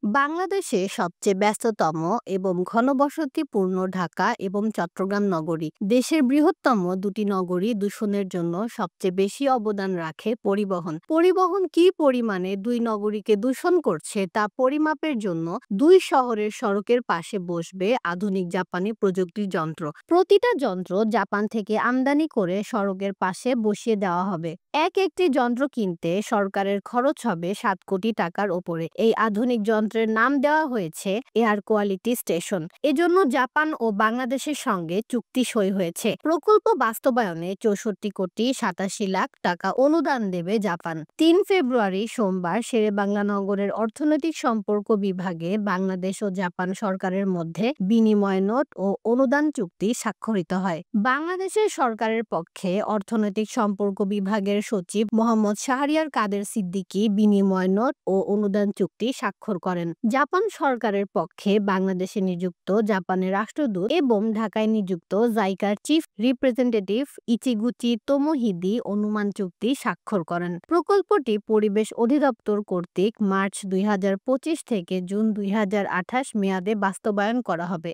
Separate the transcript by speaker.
Speaker 1: বাংলাদেশে সবচেয়ে ব্যস্ততম এবং ঘনবসতিপূর্ণ ঢাকা এবং চট্টগ্রাম নগরী। দেশের বৃহত্তম দুটি নগরী দূষণের জন্য সবচেয়ে বেশি অবদান রাখে পরিবহন। পরিবহন কি পরিমাণে দুই নগরীকে দূষণ করছে তা পরিমাপের জন্য দুই শহরের সড়কের পাশে বসবে আধুনিক জাপানি প্রযুক্তির যন্ত্র। প্রতিটা যন্ত্র জাপান থেকে আমদানি করে সড়কের পাশে বসিয়ে দেওয়া হবে। একটি যন্ত্র কিনতে সরকারের খরচ হবে 7 কোটি টাকার ওপরে। এই আধুনিক যন্ত্রের নাম দেওয়া হয়েছে এয়ার কোয়ালিটি স্টেশন। এজন্য জাপান ও বাংলাদেশের সঙ্গে চুক্তি সই হয়েছে। প্রকল্প বাস্তবায়নে 64,87,00,000 টাকা অনুদান দেবে জাপান। 3 ফেব্রুয়ারি সোমবার শেরেবাংলা নগরের অর্থনৈতিক সম্পর্ক বিভাগে বাংলাদেশ ও জাপান সরকারের মধ্যে বিনিময় নোট ও অনুদান চুক্তি স্বাক্ষরিত হয়। বাংলাদেশের সরকারের পক্ষে অর্থনৈতিক সম্পর্ক বিভাগের সচিব মোহাম্মদ শাহরিয়ার কাদের সিদ্দিকী বিনিময় নোট ও অনুদান চুক্তি স্বাক্ষর করেন। জাপান সরকারের পক্ষে বাংলাদেশে নিযুক্ত জাপানের রাষ্ট্রদূত এবং ঢাকায় নিযুক্ত জাইকার চিফ রিপ্রেজেন্টেটিভ ইচিগুচি তোমোহিদি অনুমান চুক্তি স্বাক্ষর করেন। প্রকল্পটি পরিবেশ অধিদপ্তর কর্তৃক মার্চ 2025 থেকে জুন 2028 মেয়াদে বাস্তবায়ন করা হবে।